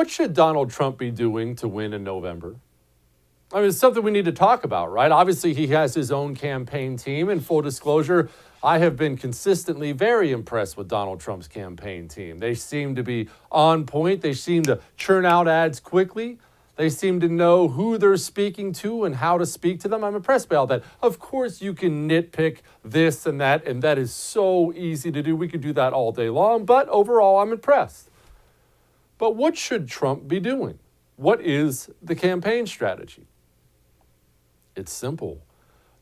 what should Donald Trump be doing to win in November? I mean, it's something we need to talk about, right? Obviously, he has his own campaign team. In full disclosure, I have been consistently very impressed with Donald Trump's campaign team. They seem to be on point. They seem to churn out ads quickly. They seem to know who they're speaking to and how to speak to them. I'm impressed by all that. Of course, you can nitpick this and that is so easy to do. We could do that all day long, but overall, I'm impressed. But what should Trump be doing? What is the campaign strategy? It's simple.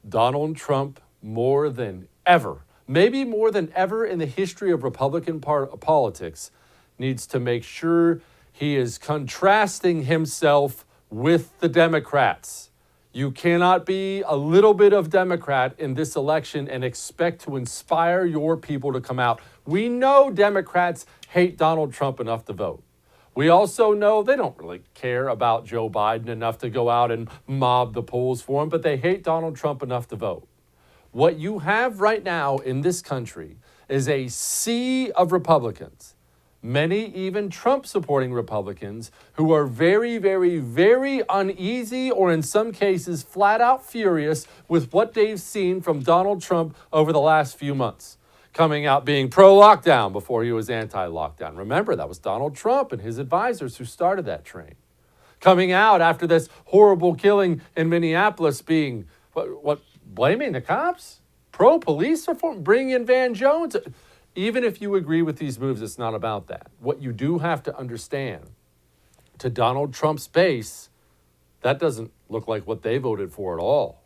Donald Trump, more than ever, maybe more than ever in the history of Republican politics, needs to make sure he is contrasting himself with the Democrats. You cannot be a little bit of Democrat in this election and expect to inspire your people to come out. We know Democrats hate Donald Trump enough to vote. We also know they don't really care about Joe Biden enough to go out and mob the polls for him, but they hate Donald Trump enough to vote. What you have right now in this country is a sea of Republicans, many even Trump-supporting Republicans, who are very, very, very uneasy or in some cases flat out furious with what they've seen from Donald Trump over the last few months. Coming out being pro-lockdown before he was anti-lockdown. Remember, that was Donald Trump and his advisors who started that train. Coming out after this horrible killing in Minneapolis being, blaming the cops? Pro-police reform? Bring in Van Jones? Even if you agree with these moves, it's not about that. What you do have to understand, to Donald Trump's base, that doesn't look like what they voted for at all.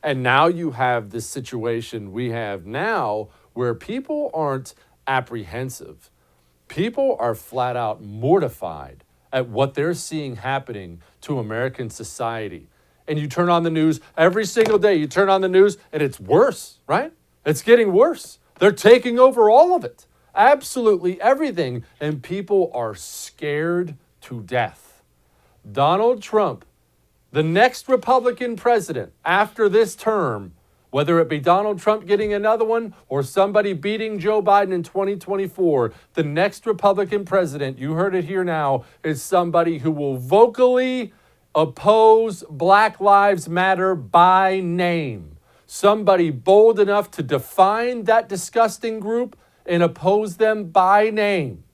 And now you have this situation we have now where people aren't apprehensive. People are flat out mortified at what they're seeing happening to American society. And you turn on the news every single day, you turn on the news and it's worse, right? It's getting worse. They're taking over all of it. Absolutely everything. And people are scared to death. Donald Trump, the next Republican president after this term, whether it be Donald Trump getting another one or somebody beating Joe Biden in 2024, the next Republican president, you heard it here now, is somebody who will vocally oppose Black Lives Matter by name. Somebody bold enough to define that disgusting group and oppose them by name.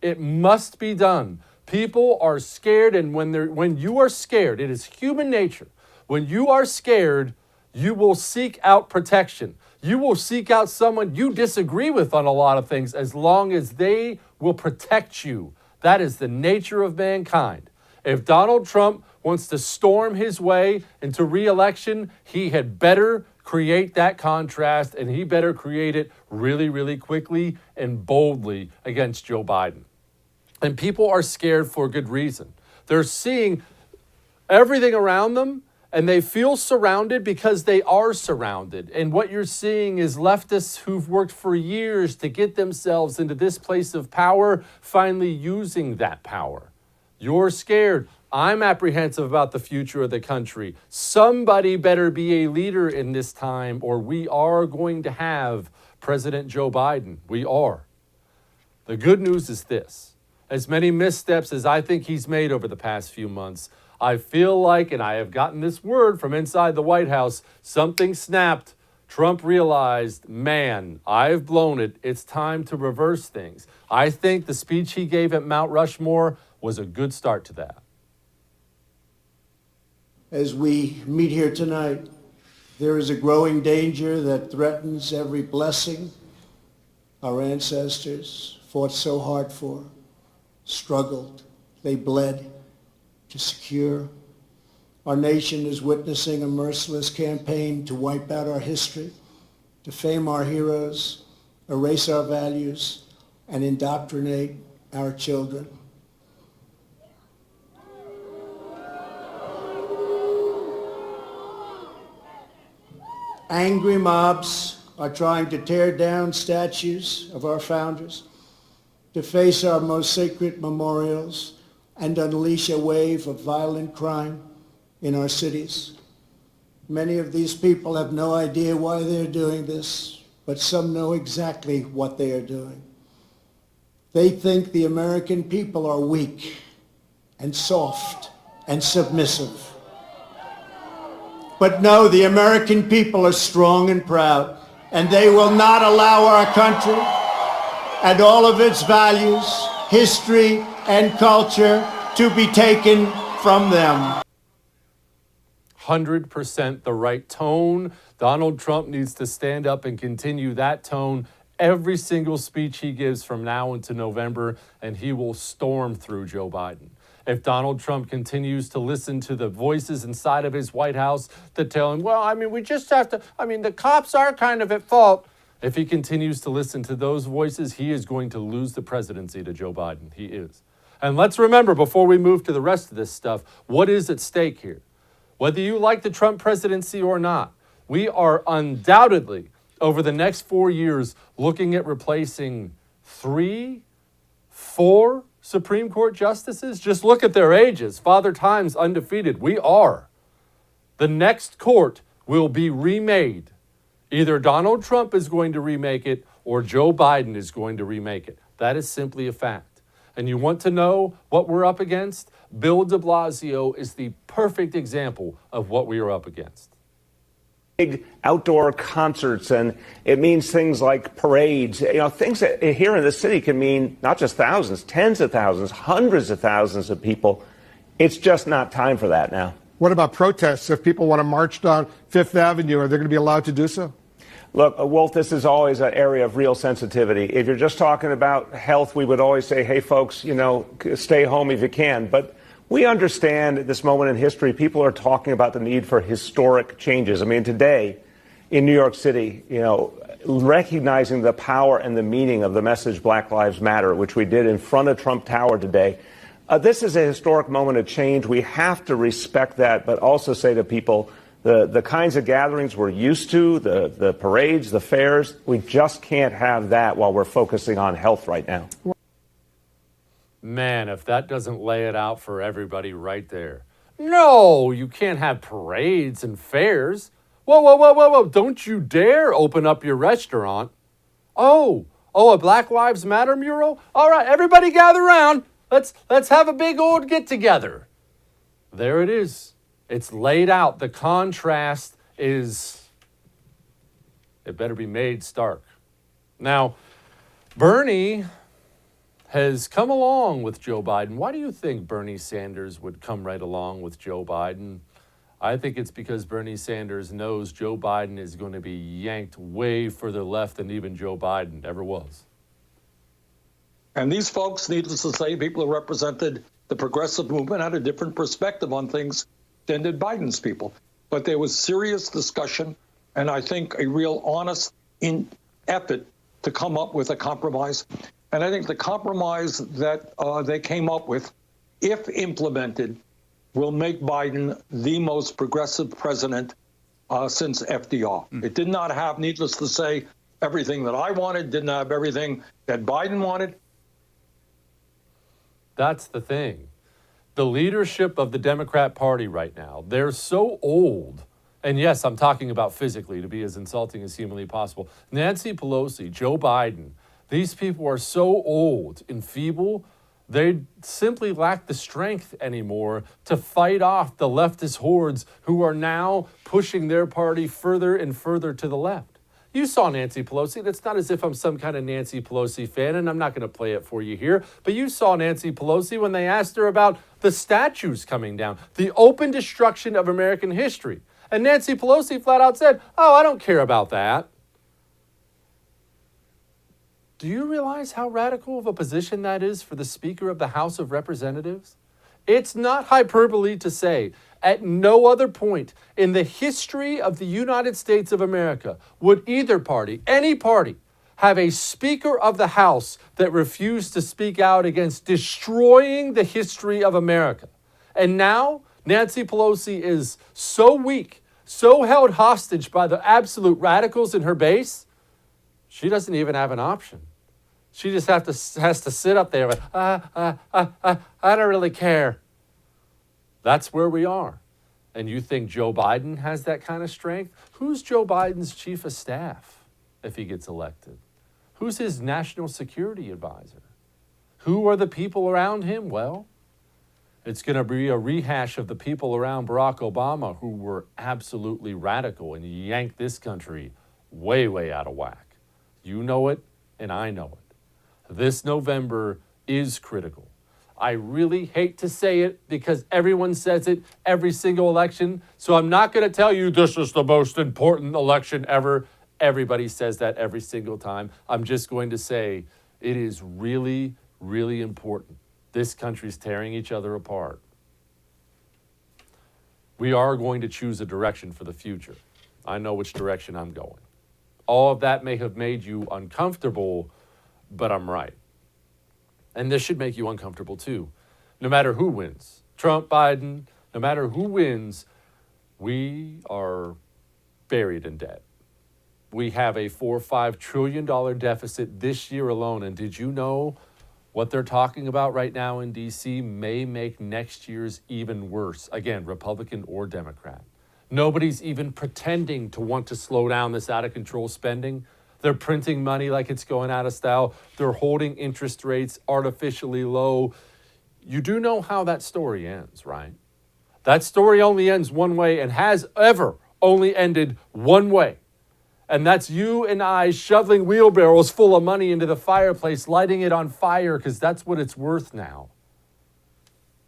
It must be done. People are scared, and when you are scared, it is human nature. When you are scared, you will seek out protection. You will seek out someone you disagree with on a lot of things as long as they will protect you. That is the nature of mankind. If Donald Trump wants to storm his way into re-election, he had better create that contrast, and he better create it really, really quickly and boldly against Joe Biden. And people are scared for good reason. They're seeing everything around them, and they feel surrounded because they are surrounded. And what you're seeing is leftists who've worked for years to get themselves into this place of power, finally using that power. You're scared. I'm apprehensive about the future of the country. Somebody better be a leader in this time, or we are going to have President Joe Biden. We are. The good news is this. As many missteps as I think he's made over the past few months, I feel like, and I have gotten this word from inside the White House, something snapped. Trump realized, man, I've blown it. It's time to reverse things. I think the speech he gave at Mount Rushmore was a good start to that. As we meet here tonight, there is a growing danger that threatens every blessing our ancestors fought so hard for, struggled, they bled to secure. Our nation is witnessing a merciless campaign to wipe out our history, defame our heroes, erase our values, and indoctrinate our children. Angry mobs are trying to tear down statues of our founders, deface our most sacred memorials, and unleash a wave of violent crime in our cities. Many of these people have no idea why they're doing this, but some know exactly what they are doing. They think the American people are weak and soft and submissive. But no, the American people are strong and proud, and they will not allow our country and all of its values, history, and culture to be taken from them. 100% the right tone. Donald Trump needs to stand up and continue that tone every single speech he gives from now into November, and he will storm through Joe Biden. If Donald Trump continues to listen to the voices inside of his White House that tell him, well, we just have to, the cops are kind of at fault. If he continues to listen to those voices, he is going to lose the presidency to Joe Biden. He is. And let's remember, before we move to the rest of this stuff, what is at stake here? Whether you like the Trump presidency or not, we are undoubtedly, over the next 4 years, looking at replacing 3, 4 Supreme Court justices. Just look at their ages. Father Time's undefeated. We are. The next court will be remade. Either Donald Trump is going to remake it or Joe Biden is going to remake it. That is simply a fact. And you want to know what we're up against? Bill de Blasio is the perfect example of what we are up against. Big outdoor concerts, and it means things like parades. Things that here in the city can mean not just thousands, tens of thousands, hundreds of thousands of people. It's just not time for that now. What about protests? If people want to march down Fifth Avenue, are they going to be allowed to do so? Look, Wolf, this is always an area of real sensitivity. If you're just talking about health, we would always say, hey, folks, stay home if you can. But we understand at this moment in history, people are talking about the need for historic changes. Today in New York City, recognizing the power and the meaning of the message Black Lives Matter, which we did in front of Trump Tower today. This is a historic moment of change. We have to respect that, but also say to people, the kinds of gatherings we're used to, the parades, the fairs, we just can't have that while we're focusing on health right now. Man, if that doesn't lay it out for everybody right there. No, you can't have parades and fairs. Whoa. Don't you dare open up your restaurant. Oh, a Black Lives Matter mural? All right, everybody gather around. Let's have a big old get together. There it is. It's laid out. The contrast it better be made stark. Now, Bernie has come along with Joe Biden. Why do you think Bernie Sanders would come right along with Joe Biden? I think it's because Bernie Sanders knows Joe Biden is going to be yanked way further left than even Joe Biden ever was. And these folks, needless to say, people who represented the progressive movement had a different perspective on things than did Biden's people. But there was serious discussion and I think a real honest effort to come up with a compromise. And I think the compromise that they came up with, if implemented, will make Biden the most progressive president since FDR. It did not have, needless to say, everything that I wanted, didn't have everything that Biden wanted. That's the thing. The leadership of the Democrat Party right now, they're so old. And yes, I'm talking about physically, to be as insulting as humanly possible. Nancy Pelosi, Joe Biden, these people are so old and feeble, they simply lack the strength anymore to fight off the leftist hordes who are now pushing their party further and further to the left. You saw Nancy Pelosi. That's not as if I'm some kind of Nancy Pelosi fan, and I'm not going to play it for you here. But you saw Nancy Pelosi when they asked her about the statues coming down, the open destruction of American history. And Nancy Pelosi flat out said, "Oh, I don't care about that." Do you realize how radical of a position that is for the Speaker of the House of Representatives? It's not hyperbole to say, at no other point in the history of the United States of America would either party, any party, have a Speaker of the House that refused to speak out against destroying the history of America. And now, Nancy Pelosi is so weak, so held hostage by the absolute radicals in her base, she doesn't even have an option. She just has to sit up there with, I don't really care. That's where we are. And you think Joe Biden has that kind of strength? Who's Joe Biden's chief of staff if he gets elected? Who's his national security advisor? Who are the people around him? Well, It's going to be a rehash of the people around Barack Obama who were absolutely radical and yanked this country way, way out of whack. You know it, and I know it. This November is critical. I really hate to say it because everyone says it every single election. So I'm not going to tell you this is the most important election ever. Everybody says that every single time. I'm just going to say it is really, really important. This country's tearing each other apart. We are going to choose a direction for the future. I know which direction I'm going. All of that may have made you uncomfortable, but I'm right. And this should make you uncomfortable too. No matter who wins, Trump, Biden, no matter who wins, we are buried in debt. We have a $4 or $5 trillion deficit this year alone. And did you know what they're talking about right now in D.C. may make next year's even worse? Again, Republican or Democrat. Nobody's even pretending to want to slow down this out-of-control spending. They're printing money like it's going out of style. They're holding interest rates artificially low. You do know how that story ends, right? That story only ends one way and has ever only ended one way. And that's you and I shoveling wheelbarrows full of money into the fireplace, lighting it on fire because that's what it's worth now.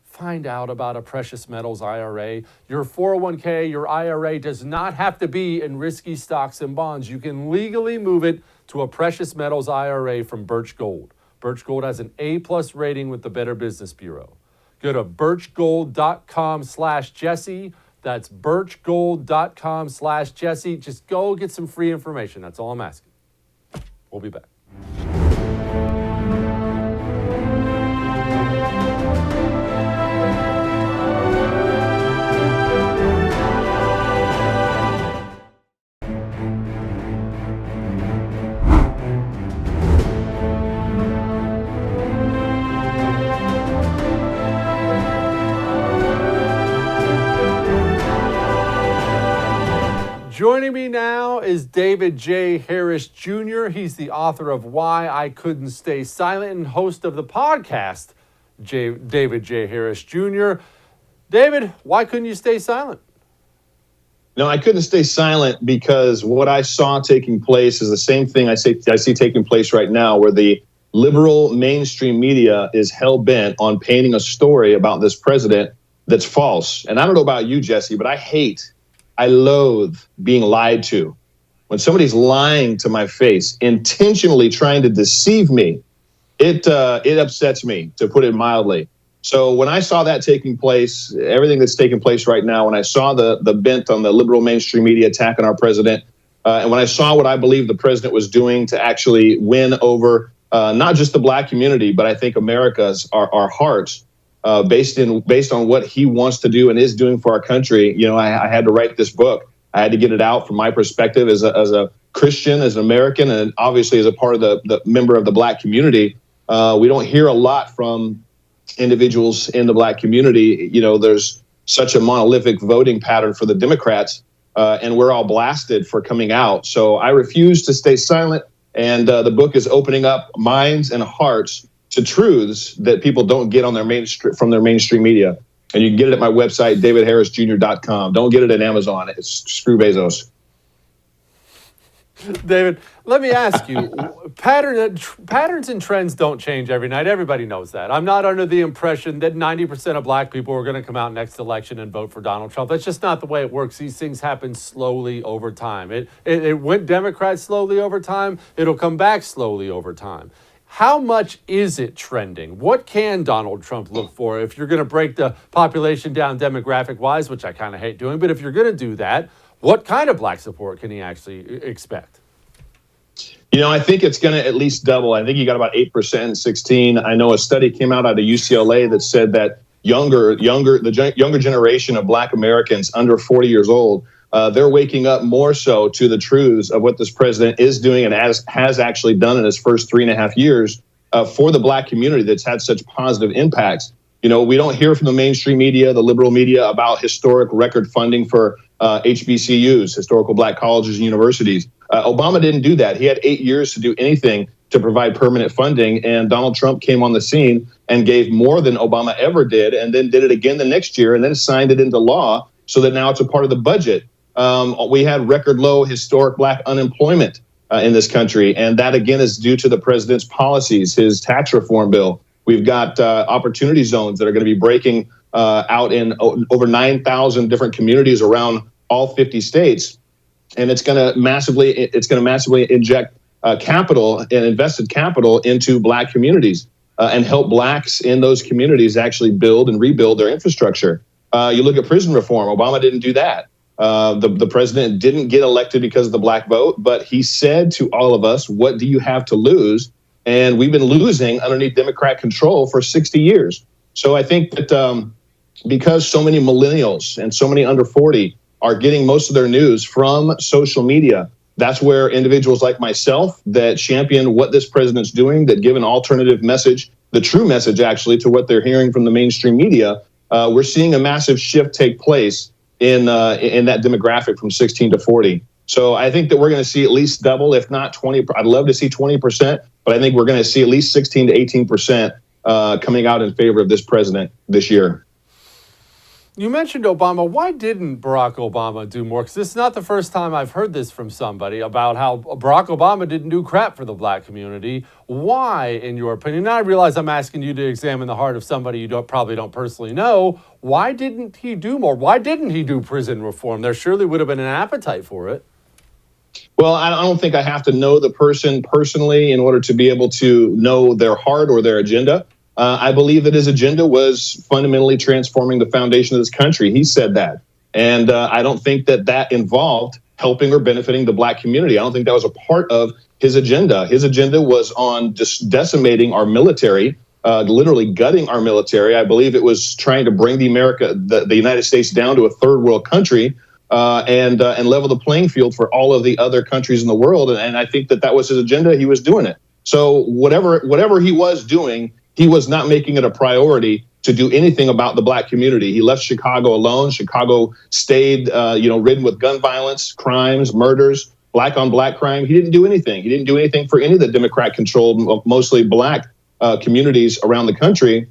Find out about a precious metals IRA. Your 401k, your IRA does not have to be in risky stocks and bonds. You can legally move it to a precious metals IRA from Birch Gold. Birch Gold has an A+ rating with the Better Business Bureau. Go to birchgold.com/Jesse. That's birchgold.com/Jesse. Just go get some free information. That's all I'm asking. We'll be back. Joining me now is David J. Harris Jr. He's the author of Why I Couldn't Stay Silent and host of the podcast, David J. Harris Jr. David, why couldn't you stay silent? No, I couldn't stay silent because what I saw taking place is the same thing I see taking place right now, where the liberal mainstream media is hell-bent on painting a story about this president that's false. And I don't know about you, Jesse, but I loathe being lied to. When somebody's lying to my face, intentionally trying to deceive me, it upsets me, to put it mildly. So when I saw that taking place, everything that's taking place right now, when I saw the bent on the liberal mainstream media attacking our president, and when I saw what I believe the president was doing to actually win over not just the black community, but I think America's, our hearts, based on what he wants to do and is doing for our country, I had to write this book. I had to get it out from my perspective as a Christian, as an American, and obviously as a part of the member of the black community. We don't hear a lot from individuals in the black community. There's such a monolithic voting pattern for the Democrats, and we're all blasted for coming out. So I refuse to stay silent, and the book is opening up minds and hearts to truths that people don't get on from their mainstream media. And you can get it at my website, davidharrisjr.com. Don't get it at Amazon. It's screw Bezos. David, let me ask you, patterns and trends don't change every night. Everybody knows that. I'm not under the impression that 90% of black people are going to come out next election and vote for Donald Trump. That's just not the way it works. These things happen slowly over time. It went Democrat slowly over time. It'll come back slowly over time. How much is it trending? What can Donald Trump look for if you're going to break the population down demographic-wise, which I kind of hate doing, but if you're going to do that, what kind of black support can he actually expect? I think it's going to at least double. I think he got about 8% in 2016. I know a study came out of UCLA that said that the younger generation of black Americans under 40 years old, they're waking up more so to the truths of what this president is doing and has actually done in his first 3.5 years for the black community that's had such positive impacts. We don't hear from the mainstream media, the liberal media, about historic record funding for HBCUs, historical black colleges and universities. Obama didn't do that. He had 8 years to do anything to provide permanent funding. And Donald Trump came on the scene and gave more than Obama ever did, and then did it again the next year, and then signed it into law so that now it's a part of the budget. We had record low historic black unemployment in this country, and that again is due to the president's policies, his tax reform bill. We've got opportunity zones that are going to be breaking out in over 9,000 different communities around all 50 states, and it's going to massively inject capital and invested capital into black communities and help blacks in those communities actually build and rebuild their infrastructure. You look at prison reform. Obama didn't do that. The president didn't get elected because of the black vote, but he said to all of us, what do you have to lose? And we've been losing underneath Democrat control for 60 years. So I think that because so many millennials and so many under 40 are getting most of their news from social media, that's where individuals like myself that champion what this president's doing, that give an alternative message, the true message actually to what they're hearing from the mainstream media, we're seeing a massive shift take place in that demographic from 16 to 40. So I think that we're going to see at least double, if not 20. I'd love to see 20%, but I think we're going to see at least 16 to 18% coming out in favor of this president this year. You mentioned Obama. Why didn't Barack Obama do more? Because this is not the first time I've heard this from somebody about how Barack Obama didn't do crap for the black community. Why, in your opinion? Now I realize I'm asking you to examine the heart of somebody you probably don't personally know. Why didn't he do more? Why didn't he do prison reform? There surely would have been an appetite for it. Well, I don't think I have to know the person personally in order to be able to know their heart or their agenda. I believe that his agenda was fundamentally transforming the foundation of this country. He said that. And I don't think that involved helping or benefiting the black community. I don't think that was a part of his agenda. His agenda was on decimating our military, literally gutting our military. I believe it was trying to bring the United States down to a third world country and level the playing field for all of the other countries in the world. And I think that was his agenda. He was doing it. So whatever he was doing, he was not making it a priority to do anything about the black community. He left Chicago alone. Chicago stayed, ridden with gun violence, crimes, murders, black on black crime. He didn't do anything. He didn't do anything for any of the Democrat-controlled, mostly black communities around the country.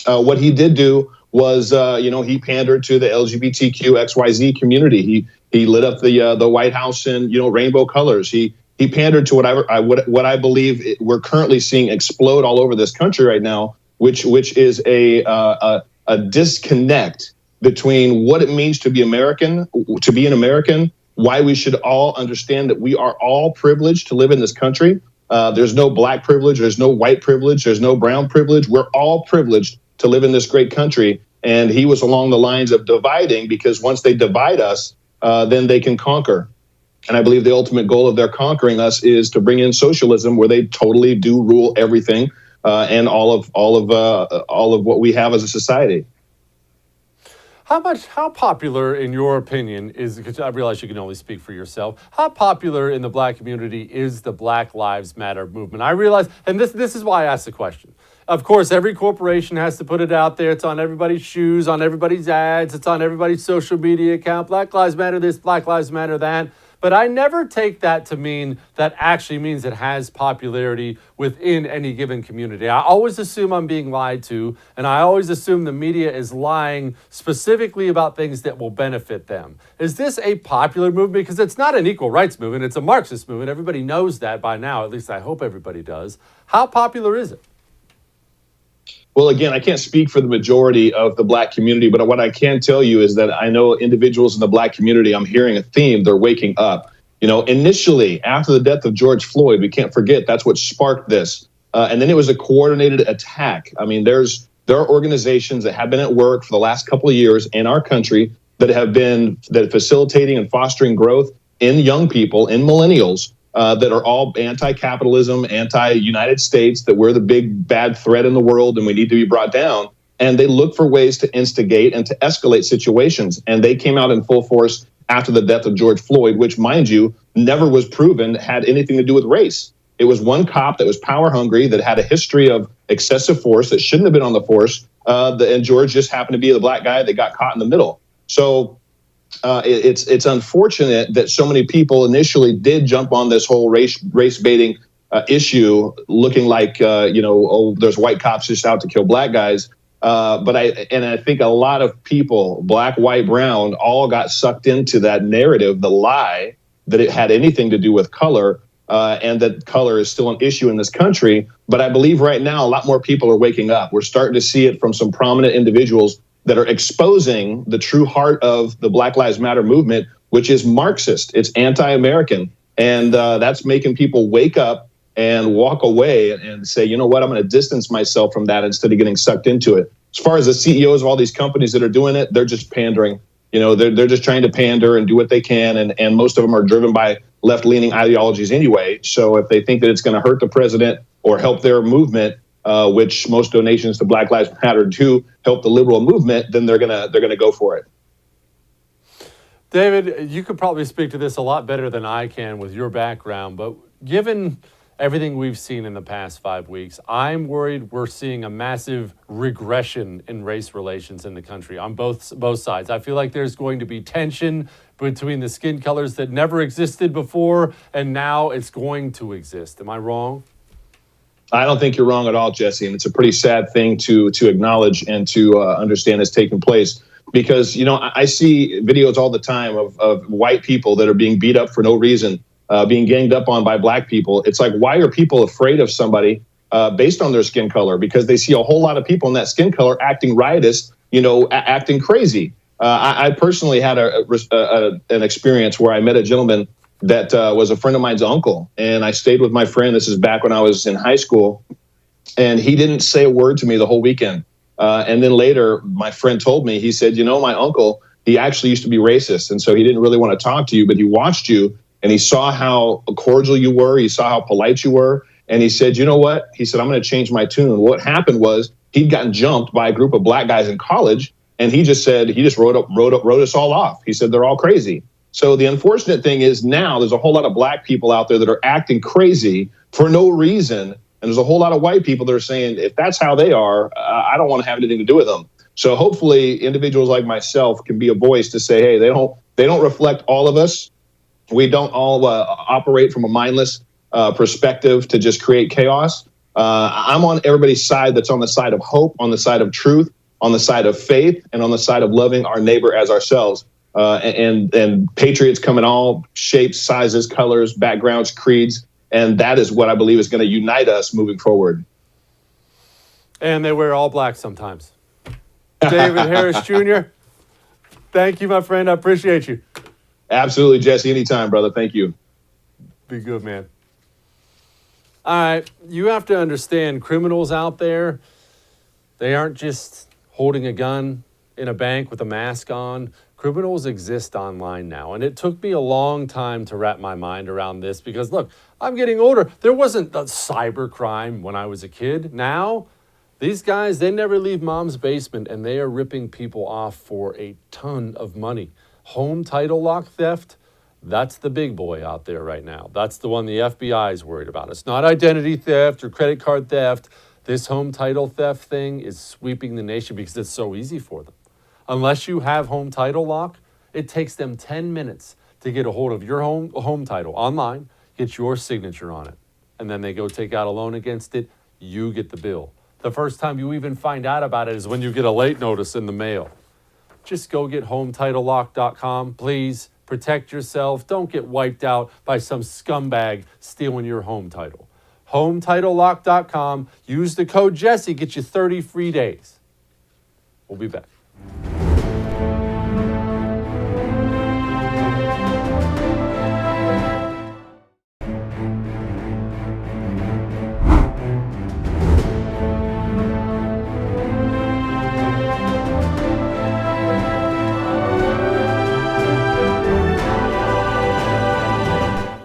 What he did do was, he pandered to the LGBTQ XYZ community. He lit up the White House in, rainbow colors. He pandered to what I believe we're currently seeing explode all over this country right now, which is a disconnect between what it means to be American, to be an American, why we should all understand that we are all privileged to live in this country. There's no black privilege, there's no white privilege, there's no brown privilege. We're all privileged to live in this great country. And he was along the lines of dividing, because once they divide us, then they can conquer. And I believe the ultimate goal of their conquering us is to bring in socialism, where they totally do rule everything and all of what we have as a society. How popular, in your opinion, because I realize you can only speak for yourself, how popular in the black community is the Black Lives Matter movement? I realize, and this is why I asked the question. Of course, every corporation has to put it out there. It's on everybody's shoes, on everybody's ads. It's on everybody's social media account. Black Lives Matter this, Black Lives Matter that. But I never take that to mean that actually means it has popularity within any given community. I always assume I'm being lied to, and I always assume the media is lying specifically about things that will benefit them. Is this a popular movement? Because it's not an equal rights movement. It's a Marxist movement. Everybody knows that by now. At least I hope everybody does. How popular is it? Well, again, I can't speak for the majority of the black community, but what I can tell you is that I know individuals in the black community, I'm hearing a theme, they're waking up. Initially, after the death of George Floyd, we can't forget that's what sparked this. And then it was a coordinated attack. I mean, there are organizations that have been at work for the last couple of years in our country that have been facilitating and fostering growth in young people, in millennials, that are all anti-capitalism, anti-United States, that we're the big bad threat in the world and we need to be brought down. And they look for ways to instigate and to escalate situations. And they came out in full force after the death of George Floyd, which, mind you, never was proven had anything to do with race. It was one cop that was power hungry, that had a history of excessive force, that shouldn't have been on the force. And George just happened to be the black guy that got caught in the middle. So it's unfortunate that so many people initially did jump on this whole race baiting issue, looking like there's white cops just out to kill black guys. But I think a lot of people, black, white, brown, all got sucked into that narrative, the lie that it had anything to do with color, and that color is still an issue in this country. But I believe right now a lot more people are waking up. We're starting to see it from some prominent individuals that are exposing the true heart of the Black Lives Matter movement, which is Marxist. It's anti-American. And that's making people wake up and walk away and say, you know what, I'm going to distance myself from that instead of getting sucked into it. As far as the CEOs of all these companies that are doing it, they're just pandering. They're just trying to pander and do what they can. And most of them are driven by left-leaning ideologies anyway. So if they think that it's going to hurt the president or help their movement, which most donations to Black Lives Matter do help the liberal movement, then they're gonna go for it. David, you could probably speak to this a lot better than I can with your background, but given everything we've seen in the past 5 weeks, I'm worried we're seeing a massive regression in race relations in the country on both sides. I feel like there's going to be tension between the skin colors that never existed before, and now it's going to exist. Am I wrong? I don't think you're wrong at all, Jesse, and it's a pretty sad thing to acknowledge and to understand is taking place. Because, I see videos all the time of white people that are being beat up for no reason, being ganged up on by black people. It's like, why are people afraid of somebody based on their skin color? Because they see a whole lot of people in that skin color acting riotous, acting crazy. I personally had an experience where I met a gentleman that was a friend of mine's uncle, and I stayed with my friend. This is back when I was in high school, and he didn't say a word to me the whole weekend. And then later, my friend told me, he said, my uncle, he actually used to be racist, and so he didn't really want to talk to you, but he watched you, and he saw how cordial you were, he saw how polite you were, and he said, you know what? He said, I'm going to change my tune. What happened was he'd gotten jumped by a group of black guys in college, and he just wrote us all off. He said, they're all crazy. So the unfortunate thing is now there's a whole lot of black people out there that are acting crazy for no reason. And there's a whole lot of white people that are saying, if that's how they are, I don't want to have anything to do with them. So hopefully individuals like myself can be a voice to say, hey, they don't reflect all of us. We don't all operate from a mindless perspective to just create chaos. I'm on everybody's side that's on the side of hope, on the side of truth, on the side of faith, and on the side of loving our neighbor as ourselves. And patriots come in all shapes, sizes, colors, backgrounds, creeds. And that is what I believe is going to unite us moving forward. And they wear all black sometimes. David Harris Jr., thank you, my friend. I appreciate you. Absolutely, Jesse. Anytime, brother. Thank you. Be good, man. All right. You have to understand, criminals out there, they aren't just holding a gun in a bank with a mask on. Criminals exist online now. And it took me a long time to wrap my mind around this because, look, I'm getting older. There wasn't a cyber crime when I was a kid. Now, these guys, they never leave mom's basement and they are ripping people off for a ton of money. Home title lock theft, that's the big boy out there right now. That's the one the FBI is worried about. It's not identity theft or credit card theft. This home title theft thing is sweeping the nation because it's so easy for them. Unless you have home title lock, it takes them 10 minutes to get a hold of your home title online, get your signature on it, and then they go take out a loan against it. You get the bill. The first time you even find out about it is when you get a late notice in the mail. Just go get HometitleLock.com. Please protect yourself. Don't get wiped out by some scumbag stealing your home title. HometitleLock.com. Use the code Jesse. Get you 30 free days. We'll be back.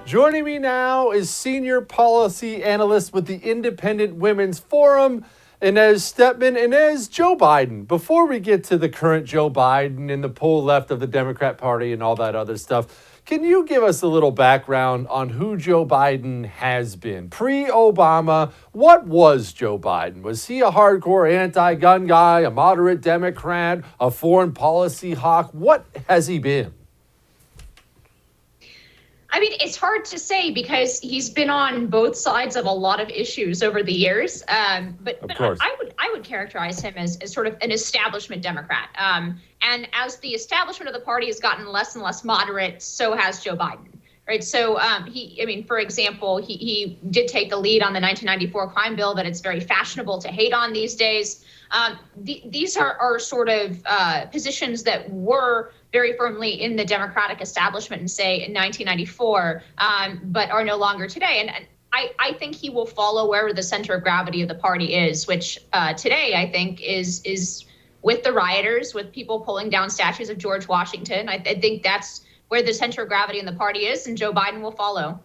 Joining me now is Senior Policy Analyst with the Independent Women's Forum, Inez Stepman. Inez, Joe Biden. Before we get to the current Joe Biden and the pull left of the Democrat Party and all that other stuff, can you give us a little background on who Joe Biden has been? Pre-Obama, what was Joe Biden? Was he a hardcore anti-gun guy, a moderate Democrat, a foreign policy hawk? What has he been? I mean, it's hard to say because he's been on both sides of a lot of issues over the years. But I would characterize him as sort of an establishment Democrat. And as the establishment of the party has gotten less and less moderate, so has Joe Biden. Right. So for example, he did take the lead on the 1994 crime bill that it's very fashionable to hate on these days. These are sort of positions that were very firmly in the Democratic establishment in, say, in 1994, but are no longer today. And I think he will follow wherever the center of gravity of the party is, which today I think is with the rioters, with people pulling down statues of George Washington. I think that's where the center of gravity in the party is, and Joe Biden will follow.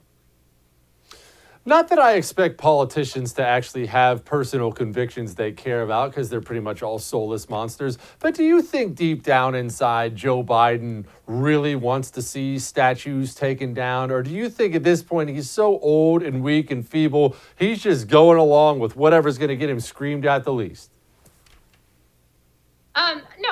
Not that I expect politicians to actually have personal convictions they care about, because they're pretty much all soulless monsters. But do you think deep down inside Joe Biden really wants to see statues taken down? Or do you think at this point he's so old and weak and feeble, he's just going along with whatever's going to get him screamed at the least? No,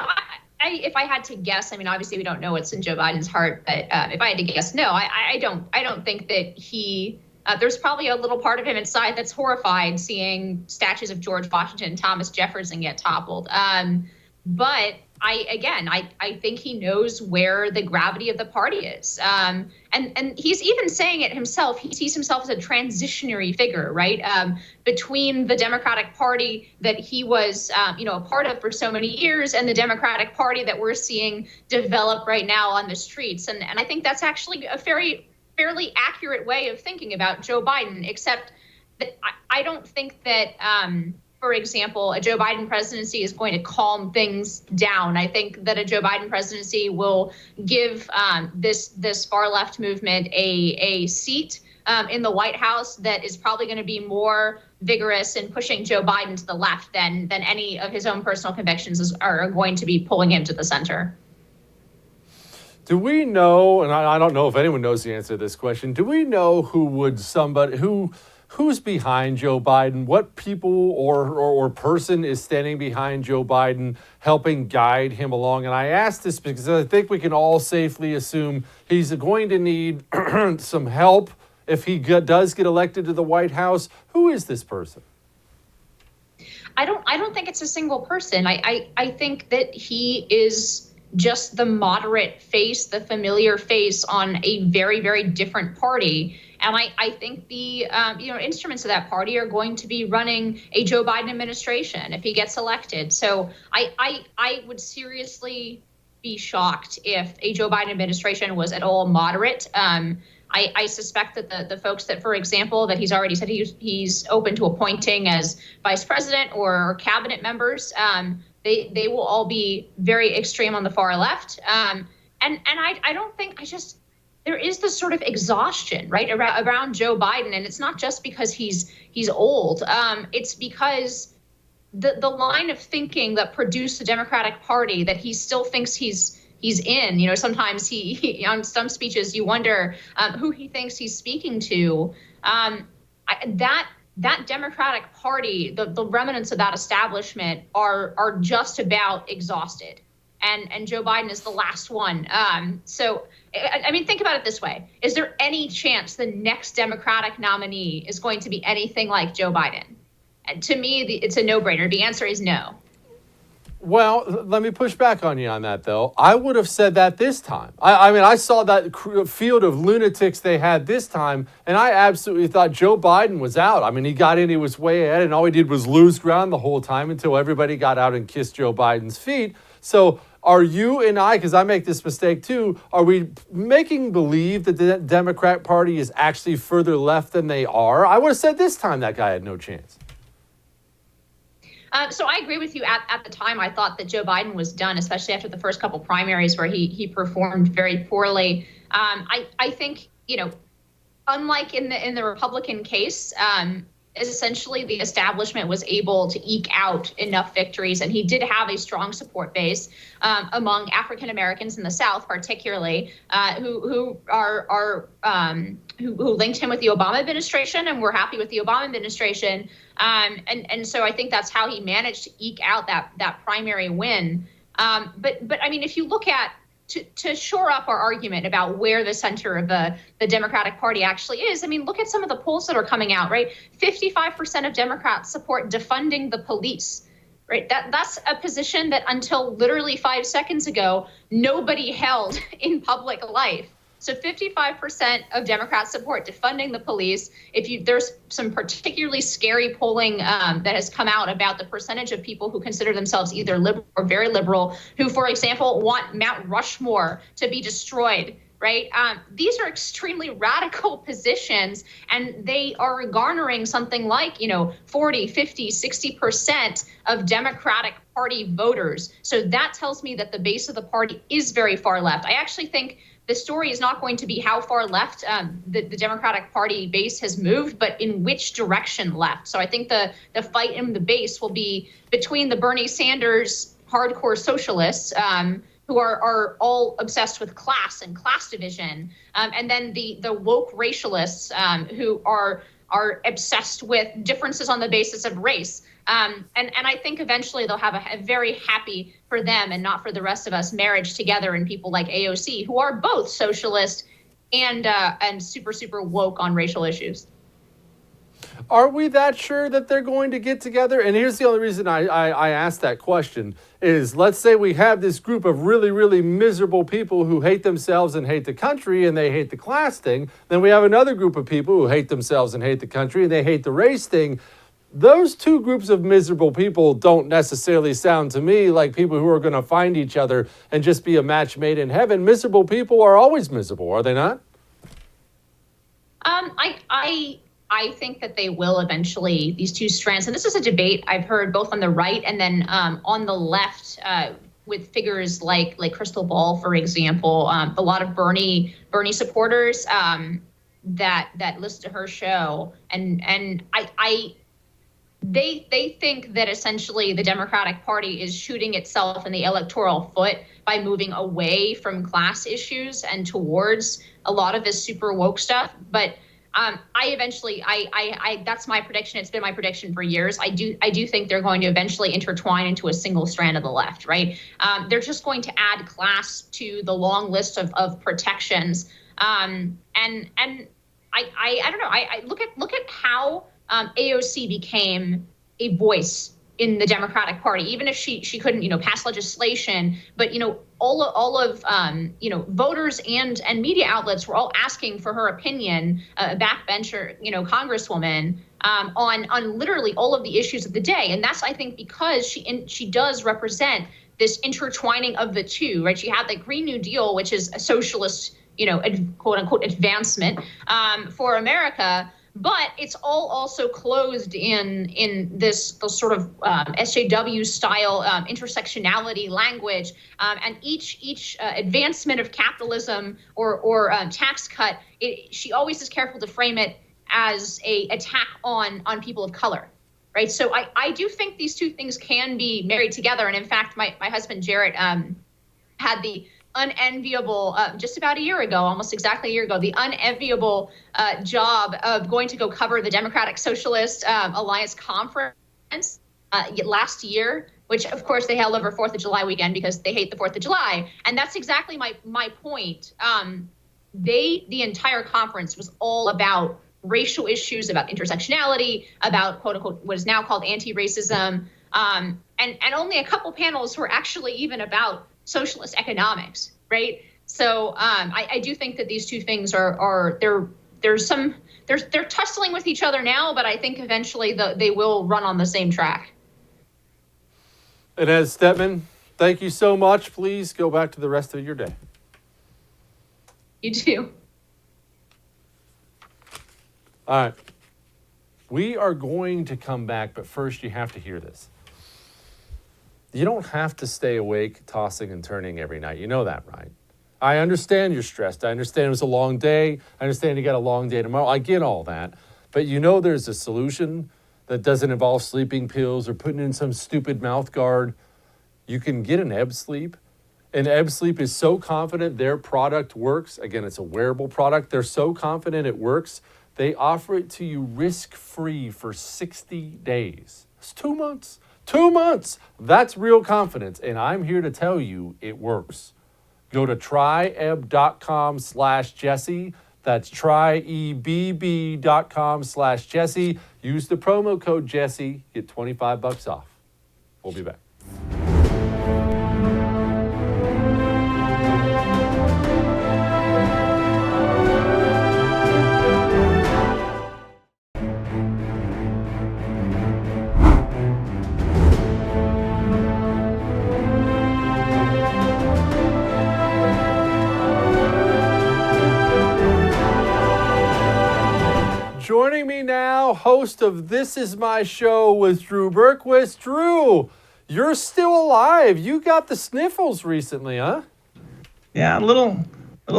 if I had to guess, I mean, obviously we don't know what's in Joe Biden's heart, but if I had to guess, no, I don't think that he... there's probably a little part of him inside that's horrified seeing statues of George Washington and Thomas Jefferson get toppled. But I think he knows where the gravity of the party is. And he's even saying it himself. He sees himself as a transitionary figure, right? Between the Democratic Party that he was, a part of for so many years and the Democratic Party that we're seeing develop right now on the streets. And I think that's actually a fairly accurate way of thinking about Joe Biden, except that I don't think that, for example, a Joe Biden presidency is going to calm things down. I think that a Joe Biden presidency will give this far left movement a seat in the White House that is probably going to be more vigorous in pushing Joe Biden to the left than any of his own personal convictions are going to be pulling him to the center. Do we know, and I don't know if anyone knows the answer to this question, do we know who's behind Joe Biden? What people or person is standing behind Joe Biden, helping guide him along? And I ask this because I think we can all safely assume he's going to need some help if he does get elected to the White House. Who is this person? I don't think it's a single person. I think that he is just the moderate face, the familiar face on a very, very different party. And I think the instruments of that party are going to be running a Joe Biden administration if he gets elected. So I would seriously be shocked if a Joe Biden administration was at all moderate. I suspect that the folks that, for example, that he's already said he's open to appointing as vice president or cabinet members, they will all be very extreme on the far left. And I don't think there is this sort of exhaustion, right, around Joe Biden. And it's not just because he's old. It's because the line of thinking that produced the Democratic Party that he still thinks he's in, sometimes he on some speeches, you wonder who he thinks he's speaking to. That Democratic Party, the remnants of that establishment are just about exhausted. And Joe Biden is the last one. So, I mean, think about it this way. Is there any chance the next Democratic nominee is going to be anything like Joe Biden? And to me, it's a no-brainer. The answer is no. Well, let me push back on you on that, though. I would have said that this time. I saw that field of lunatics they had this time, and I absolutely thought Joe Biden was out. I mean, he got in, he was way ahead, and all he did was lose ground the whole time until everybody got out and kissed Joe Biden's feet. So are you and I, because I make this mistake too, are we making believe that the Democrat Party is actually further left than they are? I would have said this time that guy had no chance. So I agree with you. At the time, I thought that Joe Biden was done, especially after the first couple primaries where he performed very poorly. I think, unlike in the Republican case, essentially the establishment was able to eke out enough victories, and he did have a strong support base among African Americans in the South, particularly, who linked him with the Obama administration and were happy with the Obama administration, and so I think that's how he managed to eke out that primary win. But I mean, if you look at to shore up our argument about where the center of the Democratic Party actually is, I mean, look at some of the polls that are coming out, right? 55% of Democrats support defunding the police, right? That's a position that until literally 5 seconds ago, nobody held in public life. So 55% of Democrats support defunding the police. There's some particularly scary polling that has come out about the percentage of people who consider themselves either liberal or very liberal, who, for example, want Mount Rushmore to be destroyed, right? These are extremely radical positions, and they are garnering something like, 40, 50, 60% of Democratic Party voters. So that tells me that the base of the party is very far left. I actually think the story is not going to be how far left the Democratic Party base has moved, but in which direction left. So I think the fight in the base will be between the Bernie Sanders hardcore socialists, who are all obsessed with class and class division, and then the woke racialists, who are obsessed with differences on the basis of race. And I think eventually they'll have a very happy, for them and not for the rest of us, marriage together in people like AOC, who are both socialist and super, super woke on racial issues. Are we that sure that they're going to get together? And here's the only reason I asked that question is, let's say we have this group of really, really miserable people who hate themselves and hate the country and they hate the class thing. Then we have another group of people who hate themselves and hate the country and they hate the race thing. Those two groups of miserable people don't necessarily sound to me like people who are going to find each other and just be a match made in heaven. Miserable people are always miserable, are they not? I think that they will eventually, these two strands, and this is a debate I've heard both on the right and then on the left, with figures like Crystal Ball, for example, a lot of Bernie supporters that listen to her show, and they think that essentially the Democratic Party is shooting itself in the electoral foot by moving away from class issues and towards a lot of this super woke stuff. But that's my prediction. It's been my prediction for years. I do think they're going to eventually intertwine into a single strand of the left, right? They're just going to add class to the long list of protections. And I don't know. I look at how AOC became a voice in the Democratic Party, even if she couldn't, pass legislation, but, all of voters and media outlets were all asking for her opinion, a backbencher, congresswoman, on literally all of the issues of the day. And that's, I think, because she does represent this intertwining of the two, right? She had the Green New Deal, which is a socialist, quote unquote advancement for America. But it's all also closed in this sort of SJW style intersectionality language, and each advancement of capitalism or tax cut, she always is careful to frame it as a attack on people of color, right? So I do think these two things can be married together, and in fact, my husband Jarrett had the unenviable, just about a year ago, almost exactly a year ago, the unenviable job of going to go cover the Democratic Socialist Alliance conference last year, which of course they held over 4th of July weekend because they hate the 4th of July. And that's exactly my point. The entire conference was all about racial issues, about intersectionality, about quote unquote what is now called anti-racism, and only a couple panels were actually even about socialist economics, right? So I do think that these two things they're tussling with each other now, but I think eventually they will run on the same track. And Ed Stepman, thank you so much. Please go back to the rest of your day. You too. All right. We are going to come back, but first you have to hear this. You don't have to stay awake, tossing and turning every night. You know that, right? I understand you're stressed. I understand it was a long day. I understand you got a long day tomorrow. I get all that. But there's a solution that doesn't involve sleeping pills or putting in some stupid mouth guard. You can get an Ebb Sleep. And Ebb Sleep is so confident their product works. Again, it's a wearable product. They're so confident it works. They offer it to you risk-free for 60 days. It's 2 months. 2 months. That's real confidence. And I'm here to tell you it works. Go to tryebb.com/Jesse. That's tryebb.com/Jesse. Use the promo code Jesse. Get $25 off. We'll be back. Joining me now, host of This Is My Show with Drew Berquist. Drew, you're still alive. You got the sniffles recently, huh? Yeah, a little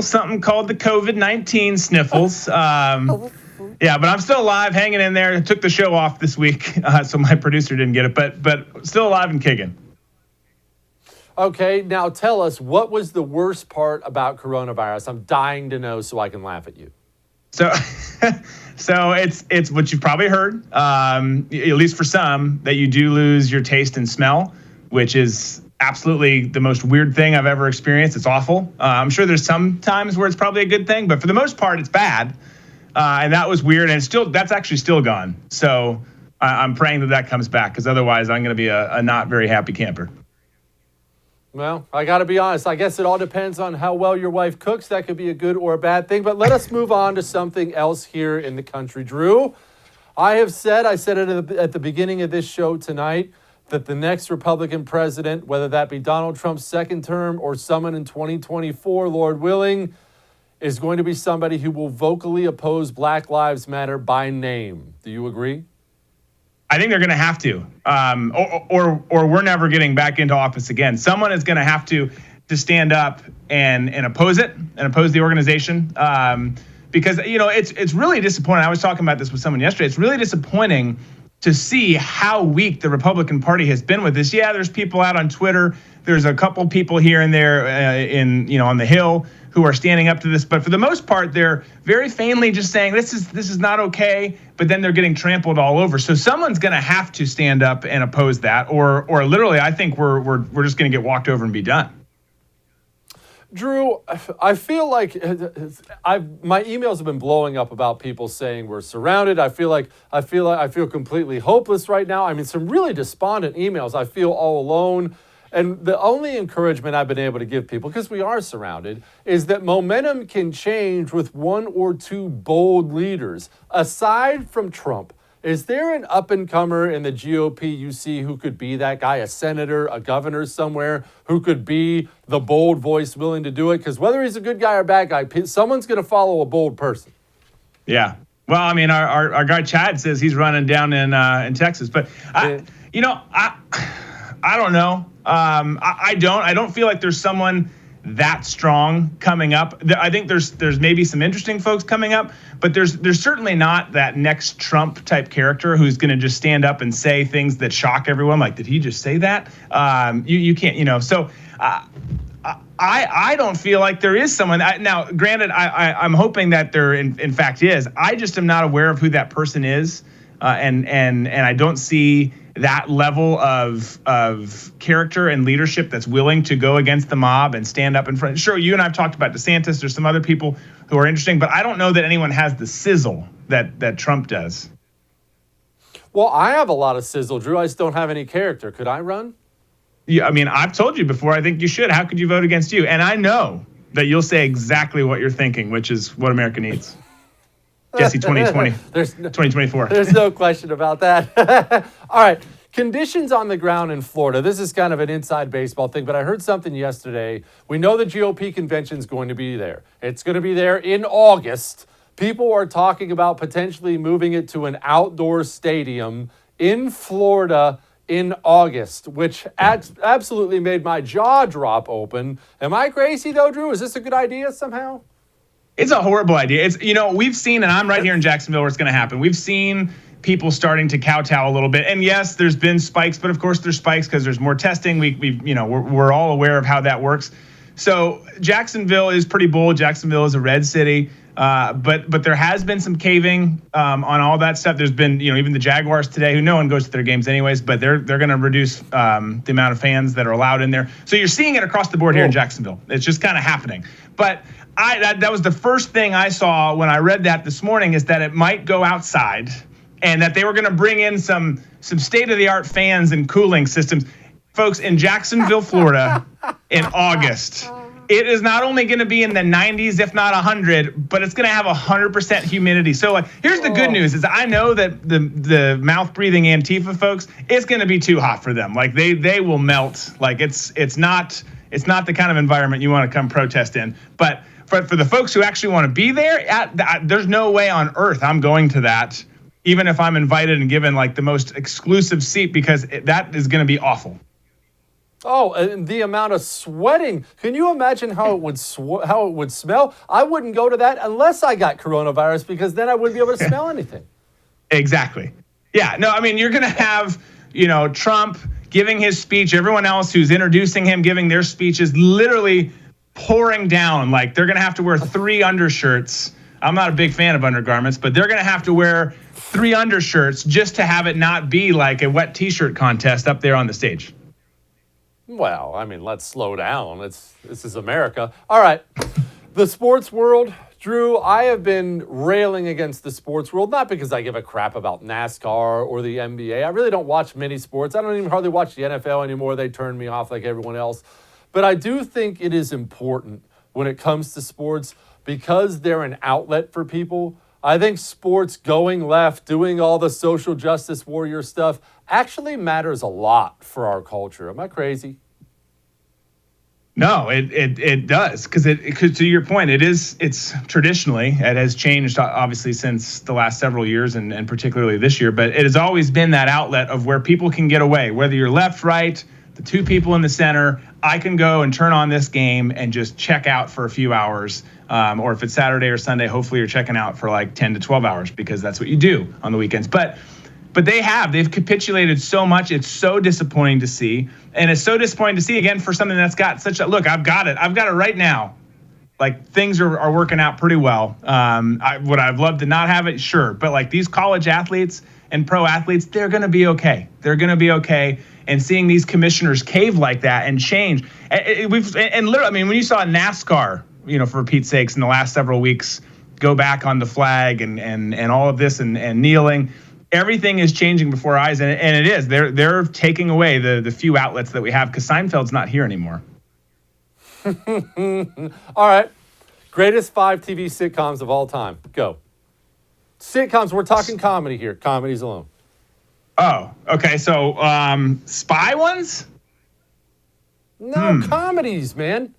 something called the COVID-19 sniffles. Yeah, but I'm still alive, hanging in there. I took the show off this week, so my producer didn't get it, but still alive and kicking. Okay, now tell us, what was the worst part about coronavirus? I'm dying to know so I can laugh at you. So, so it's what you've probably heard, at least for some, that you do lose your taste and smell, which is absolutely the most weird thing I've ever experienced. It's awful. I'm sure there's some times where it's probably a good thing, but for the most part, it's bad. And that was weird, and that's actually still gone. So I'm praying that comes back, because otherwise I'm going to be a not very happy camper. Well, I got to be honest. I guess it all depends on how well your wife cooks. That could be a good or a bad thing. But let us move on to something else here in the country. Drew, I said it at the beginning of this show tonight, that the next Republican president, whether that be Donald Trump's second term or someone in 2024, Lord willing, is going to be somebody who will vocally oppose Black Lives Matter by name. Do you agree? I think they're going to have to, or we're never getting back into office again. Someone is going to have to stand up and oppose it and oppose the organization, because it's really disappointing. I was talking about this with someone yesterday. It's really disappointing to see how weak the Republican Party has been with this. Yeah, there's people out on Twitter. There's a couple people here and there on the Hill who are standing up to this, but for the most part, they're very faintly just saying this is not okay. But then they're getting trampled all over. So someone's going to have to stand up and oppose that, or literally, I think we're just going to get walked over and be done. Drew, I feel like my emails have been blowing up about people saying we're surrounded. I feel completely hopeless right now. I mean, some really despondent emails. I feel all alone. And the only encouragement I've been able to give people, because we are surrounded, is that momentum can change with one or two bold leaders. Aside from Trump, is there an up-and-comer in the GOP you see who could be that guy, a senator, a governor somewhere, who could be the bold voice willing to do it? Because whether he's a good guy or bad guy, someone's going to follow a bold person. Yeah. Well, I mean, our guy Chad says he's running down in Texas. But, I don't know. I don't feel like there's someone that strong coming up. I think there's maybe some interesting folks coming up, but there's certainly not that next Trump type character who's going to just stand up and say things that shock everyone. Like, did he just say that? You can't, So I don't feel like there is someone. Now, granted, I'm hoping that there in fact is. I just am not aware of who that person is, and I don't see that level of character and leadership that's willing to go against the mob and stand up in front. Sure, you and I have talked about DeSantis. There's some other people who are interesting, but I don't know that anyone has the sizzle that Trump does. Well, I have a lot of sizzle, Drew. I just don't have any character. Could I run? Yeah, I mean, I've told you before, I think you should. How could you vote against you? And I know that you'll say exactly what you're thinking, which is what America needs. Jesse 2020, 2024. There's no question about that. All right. Conditions on the ground in Florida. This is kind of an inside baseball thing, but I heard something yesterday. We know the GOP convention is going to be there. It's going to be there in August. People are talking about potentially moving it to an outdoor stadium in Florida in August, which absolutely made my jaw drop open. Am I crazy though, Drew? Is this a good idea somehow? It's a horrible idea. It's, we've seen, and I'm right here in Jacksonville where it's going to happen. We've seen people starting to kowtow a little bit. And yes, there's been spikes, but of course there's spikes because there's more testing. We're all aware of how that works. So Jacksonville is pretty bold. Jacksonville is a red city. But there has been some caving on all that stuff. There's been, even the Jaguars today, who no one goes to their games anyways, but they're going to reduce the amount of fans that are allowed in there. So you're seeing it across the board here in Jacksonville. It's just kind of happening. But that was the first thing I saw when I read that this morning, is that it might go outside and that they were going to bring in some state-of-the-art fans and cooling systems. Folks, in Jacksonville, Florida, in August, it is not only going to be in the 90s, if not 100, but it's going to have 100% humidity. So, here's the good news: is I know that the mouth-breathing Antifa folks, it's going to be too hot for them. They will melt. It's not the kind of environment you want to come protest in. But for the folks who actually want to be there, there's no way on earth I'm going to that, even if I'm invited and given the most exclusive seat, because that is going to be awful. Oh, and the amount of sweating. Can you imagine how it would smell? I wouldn't go to that unless I got coronavirus, because then I wouldn't be able to smell anything. Exactly. Yeah. No, I mean, you're going to have, Trump giving his speech, everyone else who's introducing him giving their speeches, literally pouring down. They're going to have to wear 3 undershirts. I'm not a big fan of undergarments, but they're going to have to wear 3 undershirts just to have it not be like a wet T-shirt contest up there on the stage. Well, I mean, let's slow down. This is America. All right. The sports world, Drew, I have been railing against the sports world, not because I give a crap about NASCAR or the NBA. I really don't watch many sports. I don't even hardly watch the NFL anymore. They turn me off like everyone else. But I do think it is important when it comes to sports, because they're an outlet for people. I think sports going left, doing all the social justice warrior stuff, actually matters a lot for our culture. Am I crazy? No, it does, because to your point, it's traditionally, it has changed obviously since the last several years and particularly this year, but it has always been that outlet of where people can get away, whether you're left, right, the 2 people in the center. I can go and turn on this game and just check out for a few hours. Or if it's Saturday or Sunday, hopefully you're checking out for 10 to 12 hours, because that's what you do on the weekends. But they've capitulated so much. It's so disappointing to see. And it's so disappointing to see, again, for something that's got such a look. I've got it right now. Things are working out pretty well. Would I've loved to not have it? Sure. But these college athletes and pro athletes, they're going to be okay. They're going to be okay. And seeing these commissioners cave like that and change. And literally, I mean, when you saw NASCAR, for Pete's sakes, in the last several weeks, go back on the flag and all of this and kneeling, everything is changing before our eyes. And it is. They're taking away the few outlets that we have, because Seinfeld's not here anymore. All right. Greatest 5 TV sitcoms of all time. Go. Sitcoms, we're talking comedy here. Comedies alone. Oh, okay. So, spy ones? No, comedies, man.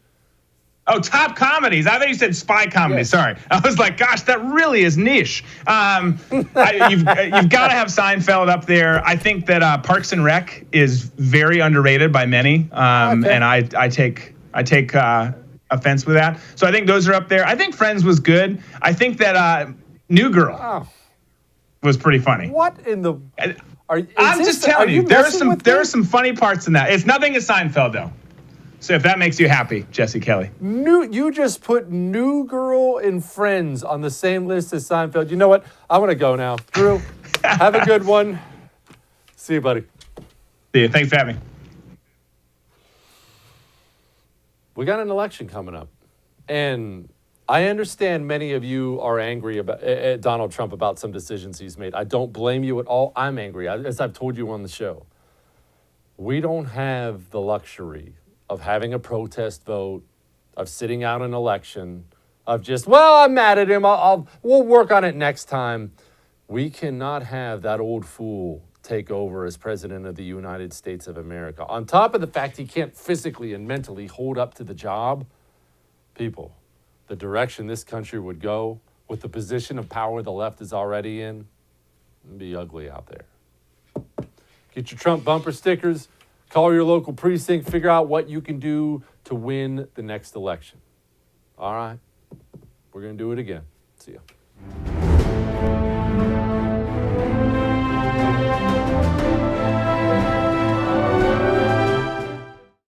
Oh, top comedies. I thought you said spy comedies. Yes. Sorry. I was like, gosh, that really is niche. You've got to have Seinfeld up there. I think that Parks and Rec is very underrated by many, and I take offense with that. So I think those are up there. I think Friends was good. I think that New Girl was pretty funny. What in the... I'm just telling you, there are some funny parts in that. It's nothing as Seinfeld, though. So if that makes you happy, Jesse Kelly. You just put New Girl and Friends on the same list as Seinfeld. You know what? I want to go now. Drew, have a good one. See you, buddy. See you. Thanks for having me. We got an election coming up. And I understand many of you are angry at Donald Trump about some decisions he's made. I don't blame you at all. I'm angry, as I've told you on the show. We don't have the luxury of having a protest vote, of sitting out an election, of just, I'm mad at him. We'll work on it next time. We cannot have that old fool take over as president of the United States of America. On top of the fact he can't physically and mentally hold up to the job, people, the direction this country would go with the position of power the left is already in, it'd be ugly out there. Get your Trump bumper stickers. Call your local precinct, figure out what you can do to win the next election. All right? We're going to do it again. See ya.